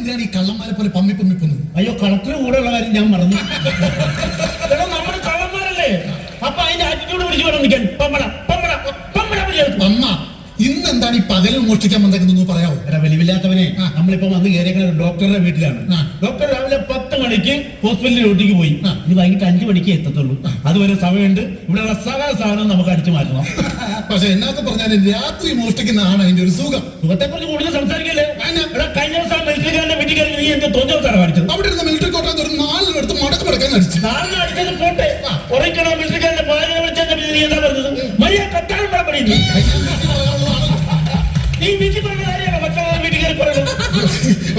എന്തിനാണ് ഈ കള്ളന്മാരെ പോലെ പമ്മി പമ്മിപ്പൊന്നത്? അയ്യോ, കളക്ടർ കൂടെ ഉള്ള കാര്യം ഞാൻ മറന്നു. നമ്മുടെ കള്ളന്മാരല്ലേ, അപ്പൊ അതിന്റെ ആറ്റിറ്റ്യൂഡ് പിടിച്ചു വേണം നിൽക്കാൻ. അമ്മ ഇന്ന് എന്താണ് ഈ പകലിൽ മോഷ്ടിക്കാൻ വന്നേക്കുന്നു പറയാവോ? വെളിവില്ലാത്തവനെ, നമ്മളിപ്പോ വന്ന് കയറിയ ഡോക്ടറുടെ വീട്ടിലാണ്. ഡോക്ടർ രാവിലെ 10 മണിക്ക് ഹോസ്പിറ്റലിൽ ഡ്യൂട്ടിക്ക് പോയി. ഇനി വൈകിട്ട് 5 മണിക്ക് എത്തത്തുള്ളൂ. അതുവരെ സമയമുണ്ട്. ഇവിടെയുള്ള സകല സാധനം നമുക്ക് അടിച്ചു മാറ്റണം. പക്ഷെ എന്നൊക്കെ പറഞ്ഞാലും രാത്രി മോഷ്ടിക്കുന്നതാണ് അതിന്റെ ഒരു സുഖം. സുഖത്തെ കുറിച്ച് കൂടുതൽ സംസാരിക്കല്ലേ. കഴിഞ്ഞ ദിവസം മിലിറ്ററിക്കാരന്റെ വീട്ടിൽ കയറി നീ എന്റെ തോന്നിയവസാനം കാണിച്ചത്. അവിടെ ഇരുന്ന മിലിറ്ററി കോട്ട ഒരു 4 എടുത്ത് മടക്കാൻ അടിച്ചു. 4 അടിച്ചത് പോട്ടെ, ഉറയ്ക്കണോ മിലിറ്ററിക്കാരന്റെ ഭാര്യ വിളിച്ചാൽ നീ എന്താ പറഞ്ഞത്? മര്യാദ കത്താനും പറയുന്നു. നീ വീട്ടിൽ പറഞ്ഞ കാര്യമാണ് മറ്റുള്ള വീട്ടിൽ കയറി പറയുന്നത്.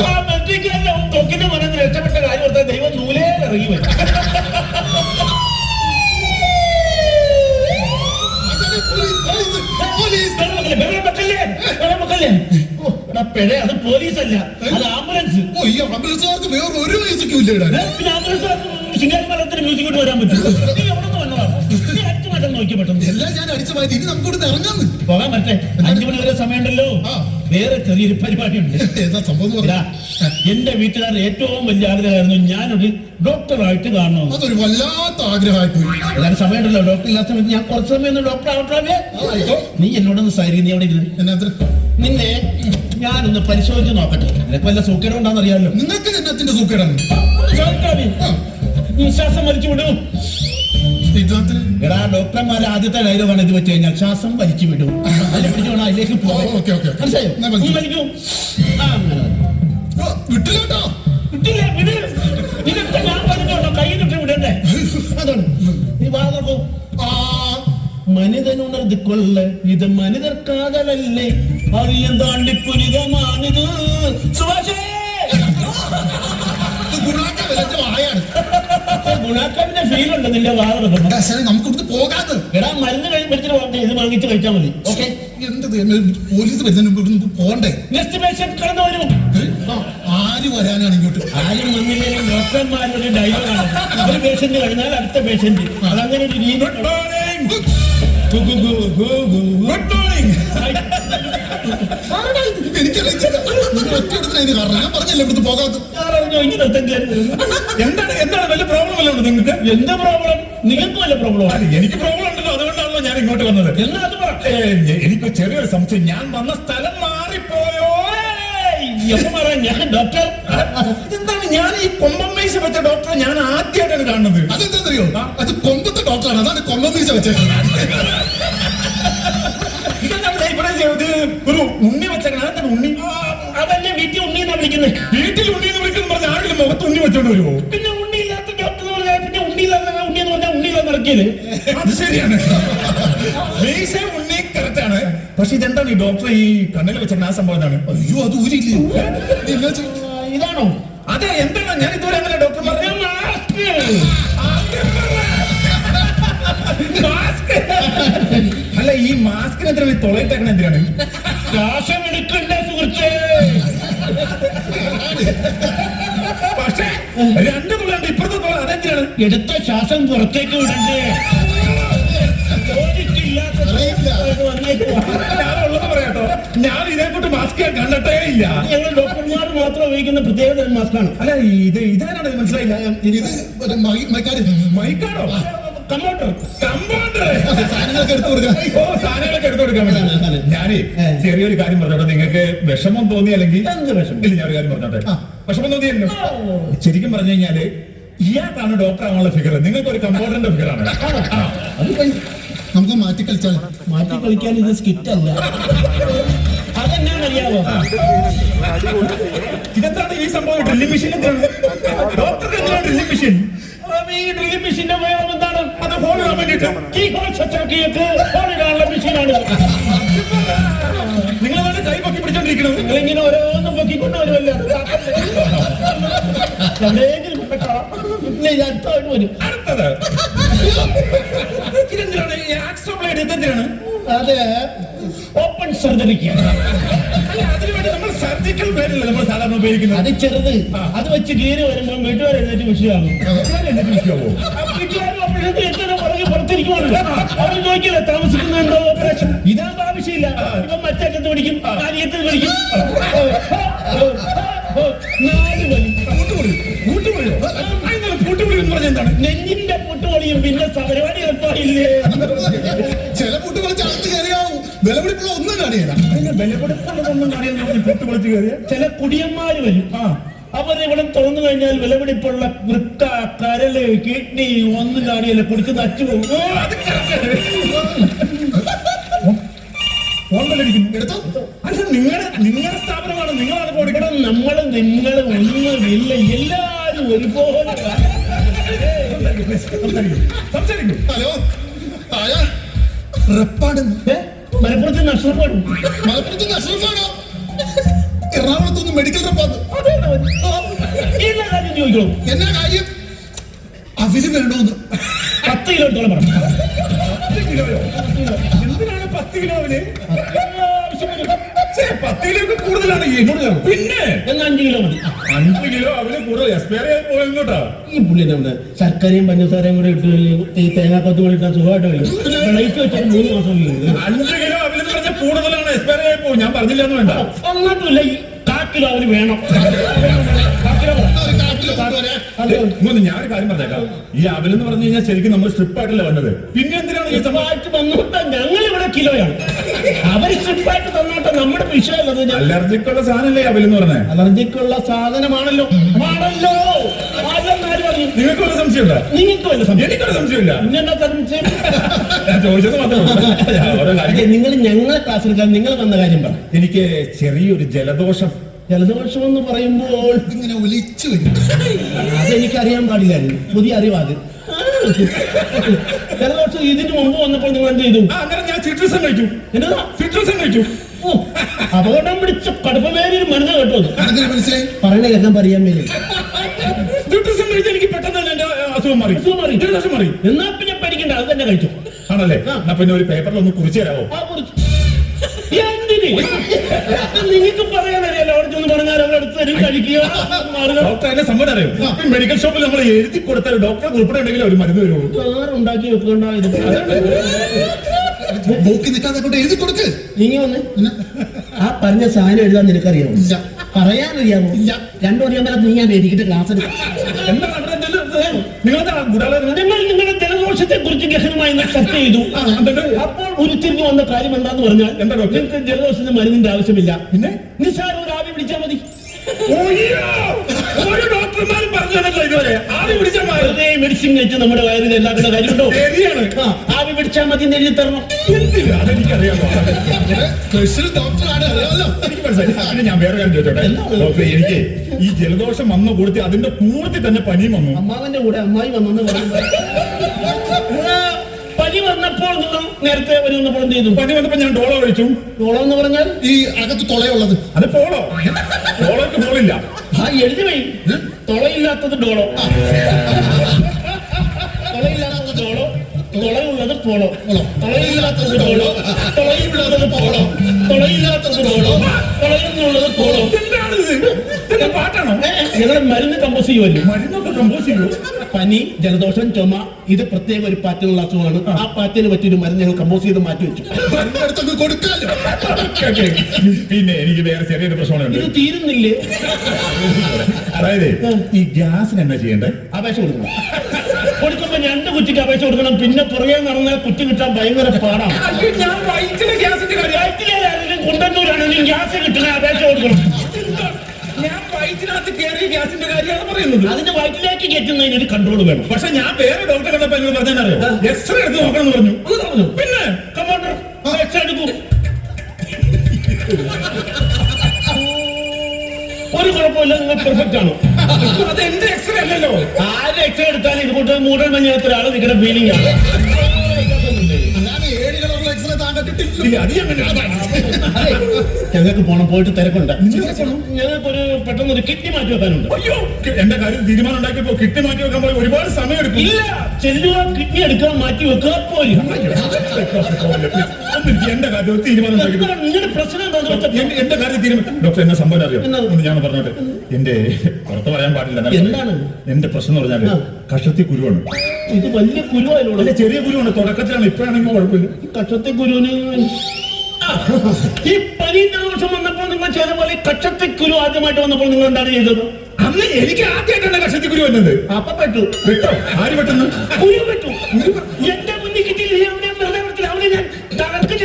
ആ മെട്രിക്കാരന്റെ തൊക്കിന്റെ മനസ്സിൽ രക്ഷപ്പെട്ട കാര്യം ഓർത്താൽ ദൈവം നൂലേ ഇറങ്ങി വരും. പിഴ അത് പോലീസല്ല, അത് ആംബുലൻസ്. ആംബുലൻസുകാർക്ക് വേറെ ഒരു മ്യൂസിക്കും ഇല്ല. പിന്നെ ആംബുലൻസുകാർക്ക് ശിങ്കാരിമലത്തിന് മ്യൂസിക് ഇട്ട് വരാൻ പറ്റും. നീ എവിടെ നിന്ന് വന്നതാണ്? നീ അടിച്ചു മാറ്റാൻ നോക്കി പെട്ടെന്ന്. എല്ലാം ഞാൻ അടിച്ചു മാറ്റി. ഇനി നമുക്ക് ഇവിടെ ഇറങ്ങാന്ന് പോകാൻ പറ്റേ. 5 മണി വരെ സമയമുണ്ടല്ലോ. വേറെ ചെറിയൊരു പരിപാടിയുണ്ട്. എന്റെ വീട്ടുകാരുടെ ഏറ്റവും വലിയ ആഗ്രഹമായിരുന്നു ഞാനൊരു ഡോക്ടറായിട്ട് കാണണം. അതൊരു വല്ലാത്ത ആഗ്രഹമായി പോയി. ഏതായാലും സമയമുണ്ടല്ലോ. ഡോക്ടർ ഇല്ലാത്ത സമയത്ത് ഞാൻ കുറച്ച് സമയം ഒന്ന് ഡോക്ടർ ആവട്ടെ. നീ എന്നോടൊന്ന് സൈരി, നീ അവിടെ ഇരുന്ന് നിന്നെ ഞാനൊന്ന് പരിശോധിച്ച് നോക്കട്ടെ. നിനക്ക് വല്ല സൂക്കേട് ഉണ്ടാന്ന് അറിയാമല്ലോ. നിങ്ങൾക്ക് എന്നത്തിന്റെ സൂക്കേടാണ്? ശ്വാസം വലിച്ചു വിടും. എടാ, ഡോക്ടർമാരെ ആദ്യത്തെ ഡയലോഗാണ് ഇത് വെച്ച് കഴിഞ്ഞാൽ ശ്വാസം വലിച്ചു വിടും. അതിൽ പിടിച്ചു വേണം അതിലേക്ക് പോകാം. ഇതൊക്കെ ഞാൻ പറഞ്ഞോട്ടോ, കൈ കിട്ടി വിടണ്ടേ? അതാണ് നീ വാങ്ങോ. മനിതനുണർന്ന് കൊള്ള ഇത് മനിതർ കാതലല്ലേ, അറിയാൻ താണ്ടിപ്പുരിതമാണിത്. സുഭാഷേ, ഗുണാക്കാവിന്റെ ഫീൽ ഉണ്ട് നിന്റെ വാഹനം. നമുക്ക് പോകാതെ എടാ, മരുന്ന് കഴിച്ചിട്ട് പോകട്ടെ. ഇത് വാങ്ങിച്ച് കഴിച്ചാൽ മതി. ഓക്കെ, പോലീസ് വരുന്നതിന് പോകണ്ടേ? നെക്സ്റ്റ് പേഷ്യന്റ് കടന്നു വരും. ആര് വരാനാണ് ഇങ്ങോട്ട്? ആരും വന്നില്ലെങ്കിൽ ഡോക്ടർമാരുടെ ഡയലോഗാണ്. ഒരു പേഷ്യന്റ് കഴിഞ്ഞാൽ അടുത്ത പേഷ്യന്റ്. അതങ്ങനെ ഒരു രീതി. എന്താണ് വല്ല പ്രോബ്ലം അല്ലോ നിങ്ങൾക്ക്? എന്താ പ്രോബ്ലം? നിങ്ങൾക്ക് വല്ല പ്രോബ്ലം? എനിക്ക് പ്രോബ്ലം ഉണ്ടല്ലോ, അതുകൊണ്ടാണല്ലോ ഞാൻ ഇങ്ങോട്ട് വന്നത്. എന്നാ അത് പറ. എനിക്ക് ചെറിയൊരു സംശയം. ഞാൻ വന്ന സ്ഥലം മാറിപ്പോയോ? ഞാൻ ഡോക്ടർ. ഇതെന്താണ് ഞാൻ ഈ കൊമ്പം മീശ വെച്ച ഡോക്ടറെ ഞാൻ ആദ്യമായിട്ടാണ് കാണുന്നത്. അതെന്താറിയോ? അത് കൊമ്പത്തെ ഡോക്ടറാണ്. അതാണ് കൊമ്പം മീശ വെച്ചേക്കുന്നത്. ഒരു ഉണ്ണി വെച്ചേക്കണം. അതെന്താണ് ഉണ്ണി? അതല്ലേ വീട്ടിൽ ഉണ്ണി എന്നാ വിളിക്കുന്നത്. വീട്ടിൽ ഉണ്ണി എന്ന് വിളിക്കുന്ന പറഞ്ഞ ആരെങ്കിലും മുഖത്ത് ഉണ്ണി വെച്ചോണ്ട് വരുമോ? പിന്നെ ഉണ്ണിയില്ലാത്ത ഡോക്ടർ എന്ന് പറഞ്ഞാൽ പിന്നെ ഉണ്ണിയില്ലാത്ത ഉണ്ണി എന്ന് പറഞ്ഞാൽ ഉണ്ണിയില്ലാന്ന് ഇറക്കിയത്. അത് ശരിയാണ്. മീശ ഉണ്ണി കറക്റ്റ് ആണ്. പക്ഷെ ഇതെന്താണ് ഈ ഡോക്ടർ ഈ കണ്ണിൽ വെച്ചേക്കുന്ന ആ സംഭവം എന്താണ്? അയ്യോ, അത് ഊരില്ലേ? ഇതാണോ? അതെ, എന്താണ്? ഞാൻ ഇതുവരെ അങ്ങനെ ഡോക്ടർമാർ അല്ല, ഈ മാസ്കിന് എത്ര തൊളയിട്ടേക്കണ എന്തിനാണ്? ശ്വാസം എടുക്കണ്ട സുഹൃത്തേ. പക്ഷേ 2 തുള്ളുണ്ട് ഇപ്പുറത്തെ തുള. അതെന്തിനാണ്? എടുത്ത ശ്വാസം പുറത്തേക്ക് വിടണ്ടേ? ഞാനുള്ളത് പറയാട്ടോ, ഞാൻ ഇതേക്കൂട്ട് മാസ്ക് കണ്ടിട്ടേ ഇല്ല. ഞങ്ങൾ ഡോക്ടർമാർ മാത്രം ഉപയോഗിക്കുന്ന പ്രത്യേക മാസ്കാണ്. അല്ല, ഇതാണോ? മനസ്സിലായില്ല. ഇത് മൈക്കാണോ? കമ്പൗണ്ടർ. സാധനങ്ങളൊക്കെ എടുത്തു കൊടുക്കാം. സാധനങ്ങളൊക്കെ എടുത്തു കൊടുക്കാൻ പറ്റും. ഞാനേ ചെറിയൊരു കാര്യം പറഞ്ഞോട്ടെ. നിങ്ങൾക്ക് വിഷമം തോന്നി അല്ലെങ്കിൽ ഇല്ല, ഞാനൊരു കാര്യം പറഞ്ഞോട്ടെ. വിഷമം തോന്നിയല്ലോ. ശരിക്കും പറഞ്ഞു കഴിഞ്ഞാല് ഇയാൾക്കാണ് ഡോക്ടർ ആവാനുള്ള ഫിഗർ. നിങ്ങൾക്ക് ഒരു കമ്പൗണ്ടറിന്റെ ഫിഗറാണ്. നമുക്ക് മാറ്റി കളിച്ചാൽ ഇത് സ്കിറ്റ് അല്ല. അതെന്നാന്നറിയാവോ? ഇതെന്താണ് ഈ സംഭവം? ഡ്രില്ലിംഗ് മെഷീൻ എന്താണ്? ഡോക്ടർക്ക് എന്താണ് ഡ്രില്ലിംഗ് മെഷീൻ? ഈ ഡ്രില്ലിംഗ് മെഷീന്റെ ഉപയോഗം എന്താണ്? അത് ഹോൾ ഇടാൻ വേണ്ടിട്ട്. ഈ ഹോൾ സെറ്റാക്കിയിട്ട് ഹോൾ ഇടാനുള്ള മെഷീനാണ്. നിങ്ങളാണ് കൈ പൊക്കി പിടിച്ചോണ്ടിരിക്കുന്നത്. നിങ്ങളിങ്ങനെ ഓരോന്നും പൊക്കിക്കൊണ്ടുവരുമല്ലോ. എവിടെയെങ്കിലും അടുത്തായിട്ട് വരും. അടുത്തത് ഇതെന്തിനാണ്? ആക്സോബ്ലേഡ് ഇതെന്തിനാണ്? അത് ഓപ്പൺ സർജറിക്ക്. അതിനുവേണ്ടി നമ്മൾ സർജിക്കൽ ബ്ലേഡല്ലേ നമ്മൾ സാധാരണ ഉപയോഗിക്കുന്നത്. അത് ചെറുത്. അത് വെച്ച് കീറി വരുമ്പോൾ വീട്ടുകാർ എഴുന്നേറ്റ് വിഷയമാകും. വീട്ടുകാരും അപ്പോഴത്തെ എത്ര പുറകെ പുറത്തിരിക്കുമല്ലോ. അവർ നോക്കിയല്ലേ താമസിക്കുന്നുണ്ടോ ഓപ്പറേഷൻ. ഇതാകുമ്പോ ആവശ്യമില്ല. ഇപ്പം മറ്റേറ്റത്ത് പിടിക്കും, കാര്യത്തിൽ പിടിക്കും. വിലപിടിപ്പുള്ളതൊന്നും അറിയാൻ പൊട്ട് വിളിച്ച് കയറിയ ചില കുടിയന്മാര് വരും. അവരിവിടെ തുറന്നു കഴിഞ്ഞാൽ വിലപിടിപ്പുള്ള വൃക്ക, കരള്, കിഡ്നി ഒന്നും കാണിയല്ല കുടിച്ച് നച്ചു പോകും. അല്ല നിങ്ങളുടെ സ്ഥാപനമാണ്, നിങ്ങളാണ് കൊടുക്കണം. നിങ്ങളും ഒന്നുമില്ല, എല്ലാരും ഒരുപോലെ. സംസാരിക്കും. ഹലോ ആരാ? റെപ്പാണെന്ന്. മലപ്പുറത്ത് നഷ്ടപ്പെടും. മലപ്പുറത്ത് അഷ്റഫാണോ? എറണാകുളത്തൊന്ന് മെഡിക്കൽ റെപ്പാണ്. എല്ലാ കാര്യം ചോദിക്കണം. എന്നാ കാര്യം? അവര് വേണോന്ന് 10 കിലോത്തോളം പറഞ്ഞു. 10 കിലോയോ? എന്തിനാണ് 10 കിലോവിന്? 10 കിലോ കൂടുതലാണ്. പിന്നെ എന്നാ 5 കിലോ മതി. 5 കിലോ അവന് കൂടുതൽ എക്സ്പയർ ആയി പോയിട്ടാ. ഈ പുള്ളി നമ്മുടെ ശർക്കരയും പഞ്ചസാരയും കൂടെ ഇട്ട് ഈ തേങ്ങാക്കൊത്തും കൂടി ഇട്ടാൽ സുഖമായിട്ട് വരും. ലൈറ്റ് വെച്ചാൽ 3 മാസം 5 കിലോ അവലെന്ന് പറഞ്ഞാൽ കൂടുതലാണ്, എക്സ്പയർ ആയി പോകും. ഞാൻ പറഞ്ഞില്ല എന്ന് വേണ്ട. അങ്ങോട്ടുമില്ല. ഈ 4 കിലോ അവന് വേണം. ഞാനൊരു കാര്യം പറഞ്ഞേക്കാം. ഈ അവലെന്ന് പറഞ്ഞു കഴിഞ്ഞാൽ ശരിക്കും നമ്മൾ സ്ട്രിപ്പായിട്ടല്ലേ വന്നത്. പിന്നെ എന്തിനാണ് ഈ സ്ട്രിപ്പായിട്ട് വന്നോട്ടെ, ഞങ്ങൾ ഇവിടെ കിലോയാണ്. അവര് സ്ട്രിപ്പായിട്ട് തന്നോട്ടെ, നമ്മുടെ വിഷയമല്ലത്. അലർജിക്കുള്ള സാധനല്ലേ അവലെന്ന് പറഞ്ഞത്? അലർജിക്കുള്ള സാധനമാണല്ലോ. ആണല്ലോ. അതെന്നാര് പറഞ്ഞു? നിങ്ങൾക്ക് വല്ല സംശയമുണ്ടോ? നിങ്ങൾക്ക് വല്ല സംശയം? എനിക്കൊരു സംശയമില്ല. ഇന്നെന്താ സംശയം? ഞാൻ ചോദിച്ചത് മാത്രമേ. നിങ്ങൾ ഞങ്ങളെ ക്ലാസ് എടുക്കാൻ നിങ്ങൾ വന്ന കാര്യം പറ. എനിക്ക് ചെറിയൊരു ജലദോഷം. ജലദോഷം എന്ന് പറയുമ്പോൾ ഇങ്ങനെ ഒലിച്ചു വരും. അതെനിക്കറിയാൻ പാടില്ലായിരുന്നു. പുതിയ അറിവാത്. ജലദോഷം ഇതിന് മുമ്പ് വന്നപ്പോൾ നിങ്ങൾ എന്ത് ചെയ്തു? അങ്ങനെ ഞാൻ സിട്രസൻ കഴിച്ചു. എന്നതാ? സിട്രസൻ കഴിച്ചു. അപകടം പിടിച്ച കടുപ്പമേരി മരുന്ന് കേട്ടോ. അതെങ്ങനെ മനസ്സിലായി? പറയണ കേൾക്കാൻ പറയാൻ വേണ്ടി സിട്രസൻ കഴിച്ച് എനിക്ക് പെട്ടെന്ന് തന്നെ എന്റെ അസുഖം മാറി. ജലദോഷം മാറി. എന്നാ പിന്നെ പഠിക്കണ്ട, അത് തന്നെ കഴിച്ചു. ആണല്ലേ? എന്നാ പിന്നെ ഒരു പേപ്പറിൽ ഒന്ന് കുറിച്ച് തരാമോ? എന്തിന്? നിങ്ങൾക്ക് പറയാനറിയാലോ. അവിടെ ചെന്ന് പറഞ്ഞാൽ അവിടെ അടുത്ത് തരും, കഴിക്കുക. ഡോക്ടർ എന്നെ സമ്മതം അറിയും. മെഡിക്കൽ ഷോപ്പിൽ നമ്മൾ എഴുതി കൊടുത്താൽ ഡോക്ടറെ ഉൾപ്പെടെ ഉണ്ടെങ്കിൽ ഒരു മരുന്ന് വരുള്ളൂ. ഉണ്ടാക്കി വെക്കേണ്ട ഇത് നോക്കി നിൽക്കാതെ കൊണ്ട് എഴുതി കൊടുക്ക്. നീങ്ങി വന്ന് ആ പറഞ്ഞ സാധനം എഴുതാൻ നിനക്കറിയാമോ? ഇല്ല. പറയാനറിയാമോ? ഇല്ല. രണ്ടു മണിയാൻ നീ ഞാൻ വേദിക്കിട്ട് ക്ലാസ് എടുക്കാം. നിങ്ങളുടെ ജലദോഷത്തെ കുറിച്ച് ഗഹനമായി ചർച്ച ചെയ്തു. അപ്പോൾ ഉരുത്തിരിഞ്ഞു വന്ന കാര്യം എന്താന്ന് പറഞ്ഞാൽ, നിങ്ങൾക്ക് ജലദോഷത്തിന് മരുന്നിന്റെ ആവശ്യമില്ല. പിന്നെ നിസ്സാരം ഒരു ആവി പിടിച്ചാൽ മതി. ഡോക്ടർമാരും പറഞ്ഞതല്ലോ ഇതുവരെ. ആവി പിടിച്ചാൽ വെറുതെ മെഡിസിൻ കഴിച്ച് നമ്മുടെ വയറിൽ എല്ലാക്കുന്ന കാര്യമുണ്ടോ? ആവി പിടിച്ചാൽ മതി എന്ന് എഴുതി തരണം. അതെനിക്കറിയാമോ? സ്പെഷ്യൽ ഡോക്ടറാണ്, അറിയാമല്ലോ. എനിക്ക് മനസ്സിലായി. പിന്നെ ഞാൻ വേറെ കാര്യം ചോദിച്ചോട്ടെ ഡോക്ടർ, എനിക്ക് ഈ ജലദോഷം വന്നു കൊടുത്ത് അതിന്റെ കൂടത്തിൽ തന്നെ പനിയും വന്നു. അമ്മാവന്റെ കൂടെ അമ്മായി വന്നെന്ന് പറയുമ്പോൾ പനി വന്നപ്പോൾ നിങ്ങൾ നേരത്തെ പനി വന്നപ്പോൾ എന്ത് ചെയ്തു? പനി വന്നപ്പോൾ ഞാൻ ഡോളോ കഴിച്ചു. ഡോളോ എന്ന് പറഞ്ഞാൽ ഈ അകത്ത് തുളയുള്ളത്. അത് പോളോ. ഡോളോക്ക് പോളില്ല. ആ എഴുതി വൈ. തുളയില്ലാത്തത് ഡോളോ, തുളയില്ലാത്തത് ഡോളോ, തുളയുള്ളത് പോളോ. തുളയില്ലാത്തത് ഡോളോ, തുളയുള്ളത് പോളോ, തുളയില്ലാത്തത് ഡോളോ, തുളയുന്നുള്ളത് പോളോ. പാട്ടാണോ? ഞങ്ങൾ മരുന്ന് കമ്പോസ് ചെയ്യുമല്ലോ. മരുന്നൊക്കെ കമ്പോസ് ചെയ്യൂ. പനി, ജലദോഷം, ചുമ, ഇത് പ്രത്യേക ഒരു പാറ്റിനുള്ള അസുഖമാണ്. ആ പാറ്റിന് പറ്റിയൊരു മരുന്ന് ഞങ്ങൾ കമ്പോസ് ചെയ്ത് മാറ്റി വെച്ചു. അടുത്തൊക്കെ കൊടുക്കാലോ. പിന്നെ എനിക്ക് വേറെ ചെറിയൊരു പ്രശ്നമുണ്ട്. ഇത് തീരുന്നില്ലേ? അതായത് ഈ ഗ്യാസിന് എന്നാ ചെയ്യണ്ടേ? അപേക്ഷ കൊടുക്കണം. കൊടുക്കുമ്പോ 2 കുറ്റിക്ക് അപേക്ഷ കൊടുക്കണം. പിന്നെ പുറകെ നടന്നാൽ കുറ്റി കിട്ടാൻ ഭയങ്കര പാടാണ്. ഞാൻ വയറ്റിലെ ഗ്യാസിന്റെ കാര്യം, വയറ്റിലാണെങ്കിലും കുണ്ടന്നൂരാണെങ്കിലും ഗ്യാസ് കിട്ടണ അപേക്ഷ കൊടുക്കണം. ഞാൻ വയറ്റിനകത്ത് കയറിയ ഗ്യാസിന്റെ കാര്യമാണ് പറയുന്നത്. അതിന്റെ വയറ്റിലേക്ക് കയറ്റുന്നതിന് ഒരു കൺട്രോൾ വേണം. പക്ഷെ ഞാൻ വേറെ ഡോക്ടറെ കണ്ടപ്പോ എന്നോട് പറഞ്ഞാലോ എക്സ്റേ എടുത്ത് നോക്കണം എന്ന് പറഞ്ഞു. അത് പറഞ്ഞു. പിന്നെ കമാൻഡർ എക്സ്റേ എടുക്കും. ഒരു കുഴപ്പമില്ല, നിങ്ങൾ പെർഫെക്റ്റ് ആണ്. അത് എന്റെ എക്സ്റേ അല്ലല്ലോ. ആര് എക്സ്റേ എടുത്താലും ഇതുകൊണ്ട് മൂടൽ മഞ്ഞത്ത് ഒരാൾ നിൽക്കുന്ന ഫീലിംഗ് ആണ്. അല്ലാതെ 7 കളറുള്ള എക്സ്റേ താൻ കണ്ടിട്ടില്ല. ഇല്ല, അത് ഞാൻ ഞങ്ങൾക്ക് പോണം, പോയിട്ട് തിരക്കുണ്ട്. ഞങ്ങൾക്കൊരു പെട്ടെന്നൊരു കിഡ്നി മാറ്റി വെക്കാനുണ്ട്. അയ്യോ, എന്റെ കാര്യം തീരുമാനം ഉണ്ടാക്കിയപ്പോ കിഡ്നി മാറ്റി വെക്കാൻ പോയി ഒരുപാട് സമയം എടുക്കും. ഇല്ല, ചെല്ലുക, കിഡ്നി എടുക്കാൻ മാറ്റി വെക്കുക, പോരും. എന്റെ കാര്യം തീരുമാനം ഉണ്ടാക്കിയപ്പോ നിങ്ങളുടെ പ്രശ്നം എന്താണെന്ന് വെച്ചാൽ എന്റെ കാര്യം തീരുമാനം. ഡോക്ടർ എന്നെ സംഭവം അറിയോ? ഞാൻ പറഞ്ഞോട്ടെ, എന്റെ പുറത്ത് പറയാൻ പാടില്ല. എന്താണ് എന്റെ പ്രശ്നം എന്ന് പറഞ്ഞാല് കഷത്തി കുരുവാണ്. ഇത് വലിയ കുരുവായാലും അല്ല, ചെറിയ കുരുവാണ്. തുടക്കത്തിലാണ്. ഇപ്പോഴാണെങ്കിൽ കുഴപ്പമില്ല. കക്ഷത്തെ കുരുവിന് ഈ പനീന്റെ ദോഷം വന്നപ്പോൾ നിങ്ങൾ ചെയ്ത പോലെ കക്ഷത്തെ കുരു ആദ്യമായിട്ട് വന്നപ്പോൾ നിങ്ങൾ എന്താണ് ചെയ്തത്? അന്ന് എനിക്ക് ആദ്യമായിട്ടാണ് കഷത്തി കുരു വരുന്നത്. അപ്പൊ പറ്റൂ. പെട്ടോ? ആര് പെട്ടെന്ന് കുരു പറ്റൂ. എന്റെ മുന്നിൽ കിട്ടിയില്ല. അവിടെ ഞാൻ തളർക്കില്ല.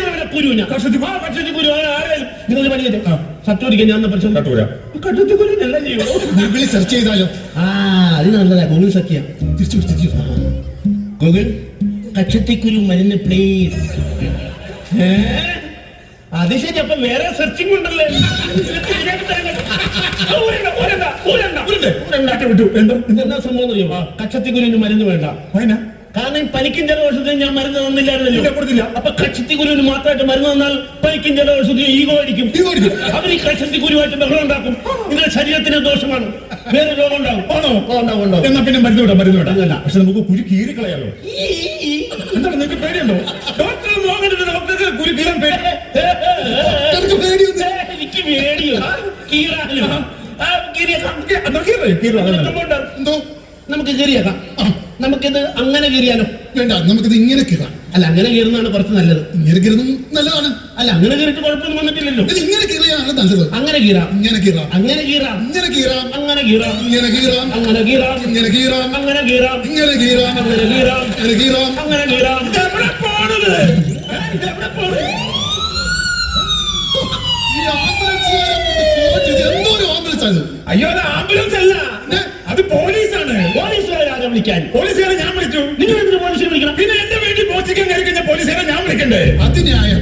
അവിടെ ഞാൻ കുരുവിന കക്ഷത്തി കുരു ആരായാലും നിങ്ങൾ പണി ചെയ്തേ ഷർട്ട് ഓടിക്കാൻ ഞാൻ പ്രശ്നം കട്ടൂര കട്ടത്തിക്കുരു എല്ലാം ചെയ്യണോ ഗൂഗിളിൽ സെർച്ച് ചെയ്താലോ? ആ അത് നല്ലതാ ഗൂഗിൾ സെർച്ച് ചെയ്യാം തിരിച്ചു ഗൂഗിൾ കക്ഷത്തിക്കുരു മരുന്ന് പ്ലീസ് അത് ശരി അപ്പൊ വേറെ സെർച്ചിങ് ഉണ്ടല്ലേ എന്താ സംഭവം അറിയുമോ കക്ഷത്തിക്കുരുവിന് മരുന്ന് വേണ്ട അതിനാ കാരണം ഈ പനിക്കും ജലദോഷത്തിന് ഞാൻ മരുന്ന് തന്നില്ലായിരുന്നല്ലോ കൊടുത്തില്ല. അപ്പൊ കക്ഷത്തിക്കുരുവിന് മാത്രമായിട്ട് മരുന്ന് തന്നാൽ പനിക്കും ജലദോഷത്തിന് ഈഗോ അടിക്കും അവർ ഈ കക്ഷത്തിക്കുരുവായിട്ട് ബഹളം ഉണ്ടാക്കും നിങ്ങളുടെ ശരീരത്തിന് ദോഷമാണ് വേറെ രോഗം ഉണ്ടാവും ഉണ്ടാവും എന്നാ പിന്നെ മരുന്ന് വിടാം പക്ഷെ നമുക്ക് കുരു കീറിക്കളയാലോ എന്താണ് നിങ്ങൾക്ക് പേടിയുണ്ടോ ഡോക്ടർ നോക്കരുത് ഡോക്ടർക്ക് കുരു കീറാൻ പേടി എനിക്ക് പേടിയോ കീറാനോ എന്തോ നമുക്ക് കീറിയേക്കാം നമുക്കിത് അങ്ങനെ കീറിയാലോ വേണ്ട, നമുക്കിത് ഇങ്ങനെ കീറാം. അല്ല അങ്ങനെ കീറുന്നതാണ് കുറച്ച് നല്ലത്. ഇങ്ങനെ കീറുന്നതും നല്ലതാണ്. അല്ല അങ്ങനെ കീറിട്ട് കുഴപ്പമൊന്നും വന്നിട്ടില്ലല്ലോ. ഇത് ഇങ്ങനെ കീറിയാണ് നല്ലത്. അങ്ങനെ കീറാം, ഇങ്ങനെ കീറാം, അങ്ങനെ കീറാം, ഇങ്ങനെ കീറാം, അങ്ങനെ കീറാം, ഇങ്ങനെ കീറാം, അങ്ങനെ കീറാം, ഇങ്ങനെ കീറാം, അങ്ങനെ കീറാം, ഇങ്ങനെ കീറാം, അങ്ങനെ കീറാം, ഇങ്ങനെ കീറാം, അങ്ങനെ കീറാം. ഈ ആംബുലൻസുകാരെ കൊണ്ട് തോറ്റത് എന്തോ ഒരു ആംബുലൻസ് ആണ്. അയ്യോ അത് ആംബുലൻസ് അല്ല, അത് പോലീസാണ്. പോലീസുകാരെ വിളിക്കാൻ പോലീസുകാരെ ഞാൻ വിളിച്ചു. നിങ്ങൾ എന്തിനു പോലീസിനെ വിളിക്കണം? പിന്നെ എന്റെ വീട്ടിൽ പോസ്റ്റിക്കാൻ കയറി കഴിഞ്ഞാൽ പോലീസുകാരെ ഞാൻ വിളിക്കണ്ടേ? അത് ന്യായം.